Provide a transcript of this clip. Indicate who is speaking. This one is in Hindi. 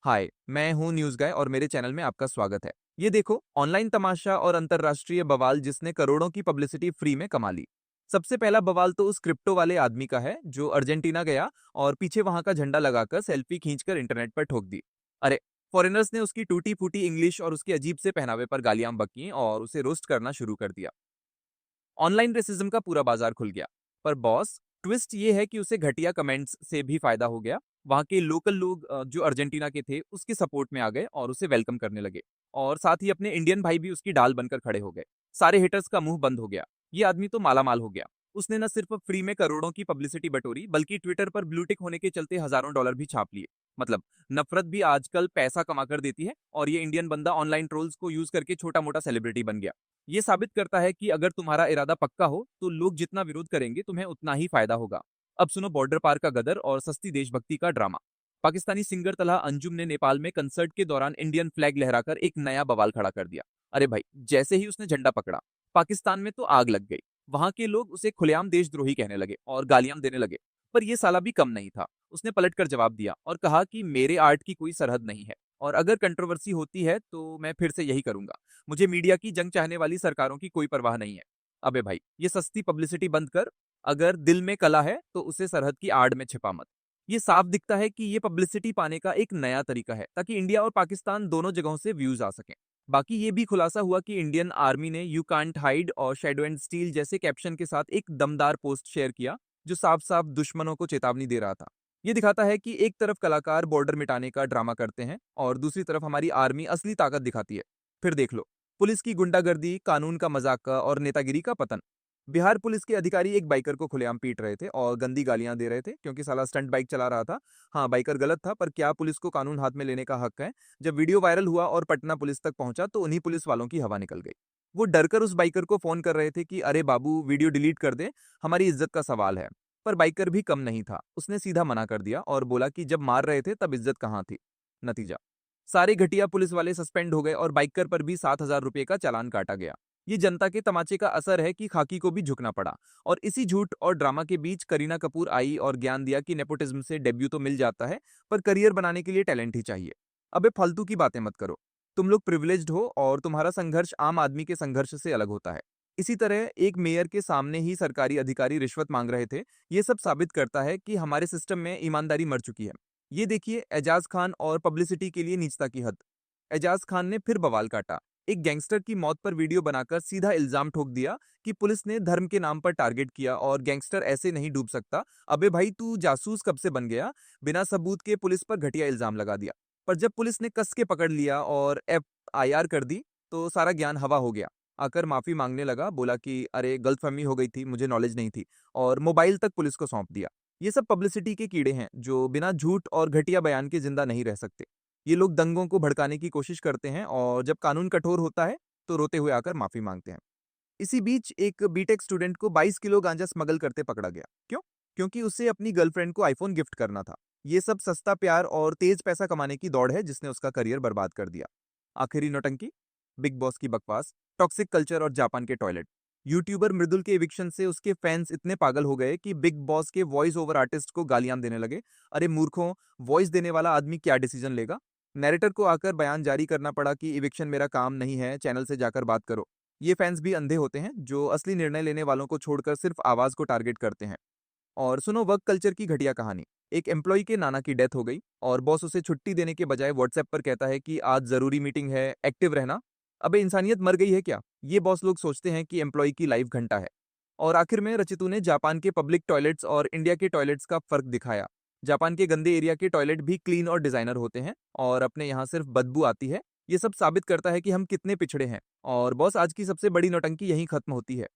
Speaker 1: हाय, मैं हूँ न्यूज़ गाय और मेरे चैनल में आपका स्वागत है। ये देखो, ऑनलाइन तमाशा और अंतर्राष्ट्रीय बवाल जिसने करोड़ों की पब्लिसिटी फ्री में कमा ली। सबसे पहला बवाल तो उस क्रिप्टो वाले आदमी का है जो अर्जेंटीना गया और पीछे वहां का झंडा लगाकर सेल्फी खींचकर इंटरनेट पर ठोक दी। अरे, फॉरेनर्स ने उसकी टूटी फूटी इंग्लिश और उसके अजीब से पहनावे पर गालियां बकीं और उसे रोस्ट करना शुरू कर दिया। ऑनलाइन रेसिज्म का पूरा बाजार खुल गया। पर बॉस, ट्विस्ट ये है कि उसे घटिया कमेंट्स से भी फायदा हो गया। वहां के लोकल लोग जो अर्जेंटीना के थे उसके सपोर्ट में आ गए और उसे वेलकम करने लगे। और साथ ही अपने इंडियन भाई भी उसकी ढाल बनकर खड़े हो गए। सारे हिटर्स का मुंह बंद हो गया। ये आदमी तो मालामाल हो गया। उसने न सिर्फ फ्री में करोड़ों की पब्लिसिटी बटोरी बल्कि ट्विटर पर ब्लूटिक होने के चलते हजारों डॉलर भी छाप लिए। मतलब, नफरत भी आजकल पैसा कमा कर देती है और ये इंडियन बंदा ऑनलाइन ट्रोल्स को यूज करके छोटा मोटा सेलिब्रिटी बन गया। ये साबित करता है कि अगर तुम्हारा इरादा पक्का हो तो लोग जितना विरोध करेंगे तुम्हें उतना ही फायदा होगा। अब सुनो बॉर्डर पार का गदर और सस्ती देशभक्ति का ड्रामा। पाकिस्तानी सिंगर तलहा अंजुम ने नेपाल में कंसर्ट के दौरान इंडियन फ्लैग लहराकर एक नया बवाल खड़ा कर दिया। अरे भाई, जैसे ही उसने झंडा पकड़ा, पाकिस्तान में तो आग लग गई। वहां के लोग उसे खुलेआम देशद्रोही कहने लगे और गालियां देने लगे। पर यह साला भी कम नहीं था। उसने पलटकर जवाब दिया और कहा कि मेरे आर्ट की कोई सरहद नहीं है और अगर कंट्रोवर्सी होती है तो मैं फिर से यही करूंगा। मुझे मीडिया की जंग चाहने वाली सरकारों की कोई परवाह नहीं है। अबे भाई, ये सस्ती पब्लिसिटी बंद कर। अगर दिल में कला है तो उसे सरहद की आड़ में छिपा मत। ये साफ दिखता है कि ये पब्लिसिटी पाने का एक नया तरीका है ताकि इंडिया और पाकिस्तान दोनों जगहों से व्यूज आ सकें। बाकी ये भी खुलासा हुआ कि इंडियन आर्मी ने यू कांट हाइड और शेडो एंड स्टील जैसे कैप्शन के साथ एक दमदार पोस्ट शेयर किया जो साफ साफ दुश्मनों को चेतावनी दे रहा था। ये दिखाता है कि एक तरफ कलाकार बॉर्डर मिटाने का ड्रामा करते हैं और दूसरी तरफ हमारी आर्मी असली ताकत दिखाती है। फिर देख लो, पुलिस की गुंडागर्दी, कानून का मजाक और नेतागिरी का पतन। बिहार पुलिस के अधिकारी एक बाइकर को खुलेआम पीट रहे थे और गंदी गालियां दे रहे थे क्योंकि साला स्टंट बाइक चला रहा था। हाँ, बाइकर गलत था, पर क्या पुलिस को कानून हाथ में लेने का हक है? जब वीडियो वायरल हुआ और पटना पुलिस तक पहुंचा तो उन्हीं पुलिस वालों की हवा निकल गई। वो डरकर उस बाइकर को फोन कर रहे थे कि अरे बाबू, वीडियो डिलीट कर दे, हमारी इज्जत का सवाल है। पर बाइकर भी कम नहीं था। उसने सीधा मना कर दिया और बोला कि जब मार रहे थे तब इज्जत कहाँ थी। नतीजा, सारे घटिया पुलिस वाले सस्पेंड हो गए और बाइकर पर भी 7,000 रुपए का चालान काटा गया। ये जनता के तमाचे का असर है कि खाकी को भी झुकना पड़ा। और इसी झूठ और ड्रामा के बीच करीना कपूर आई और ज्ञान दिया कि नेपोटिज्म से डेब्यू तो मिल जाता है, पर करियर बनाने के लिए टैलेंट ही चाहिए। अबे फालतू की बातें मत करो। तुम लोग प्रिविलेज्ड हो और तुम्हारा संघर्ष आम आदमी के संघर्ष से अलग होता है। इसी तरह एक मेयर के सामने ही सरकारी अधिकारी रिश्वत मांग रहे थे। ये सब साबित करता है कि हमारे सिस्टम में ईमानदारी मर चुकी है। ये देखिए, एजाज खान और पब्लिसिटी के लिए नीचता की हद। एजाज खान ने फिर बवाल काटा। एक गैंगस्टर की मौत पर वीडियो बनाकर सीधा इल्जाम ठोक दिया कि पुलिस ने धर्म के नाम पर टारगेट किया और गैंगस्टर ऐसे नहीं डूब सकता। अबे भाई, तू जासूस कब से बन गया? बिना सबूत के पुलिस पर घटिया इल्जाम लगा दिया। पर जब पुलिस ने कस के पकड़ लिया और FIR कर दी तो सारा ज्ञान हवा हो गया। आकर माफी मांगने लगा, बोला कि अरे गलतफहमी हो गई थी, मुझे नॉलेज नहीं थी, और मोबाइल तक पुलिस को सौंप दिया। ये सब पब्लिसिटी के कीड़े हैं जो बिना झूठ और घटिया बयान के जिंदा नहीं रह सकते। ये लोग दंगों को भड़काने की कोशिश करते हैं और जब कानून कठोर होता है तो रोते हुए आकर माफी मांगते हैं। इसी बीच एक बीटेक स्टूडेंट को 22 किलो गांजा स्मगल करते पकड़ा गया। क्यों? क्योंकि उसे अपनी गर्लफ्रेंड को आईफोन गिफ्ट करना था। ये सब सस्ता प्यार और तेज पैसा कमाने की दौड़ है जिसने उसका करियर बर्बाद कर दिया। आखिरी नौटंकी, बिग बॉस की बकवास, टॉक्सिक कल्चर और जापान के टॉयलेट। यूट्यूबर मृदुल के एविक्शन से उसके फैंस इतने पागल हो गए कि बिग बॉस के वॉइस ओवर आर्टिस्ट को गालियां देने लगे। अरे मूर्खों, वॉइस देने वाला आदमी क्या डिसीजन लेगा? नैरेटर को आकर बयान जारी करना पड़ा कि इविक्शन मेरा काम नहीं है, चैनल से जाकर बात करो। ये फैंस भी अंधे होते हैं जो असली निर्णय लेने वालों को छोड़कर सिर्फ आवाज को टारगेट करते हैं। और सुनो वर्क कल्चर की घटिया कहानी। एक एम्प्लॉय के नाना की डेथ हो गई और बॉस उसे छुट्टी देने के बजाय व्हाट्सएप पर कहता है कि आज जरूरी मीटिंग है, एक्टिव रहना। अबे इंसानियत मर गई है क्या? ये बॉस लोग सोचते हैं कि एम्प्लॉय की लाइफ घंटा है। और आखिर में रचितू ने जापान के पब्लिक टॉयलेट्स और इंडिया के टॉयलेट्स का फर्क दिखाया। जापान के गंदे एरिया के टॉयलेट भी क्लीन और डिजाइनर होते हैं और अपने यहाँ सिर्फ बदबू आती है। ये सब साबित करता है कि हम कितने पिछड़े हैं। और बॉस, आज की सबसे बड़ी नौटंकी यहीं खत्म होती है।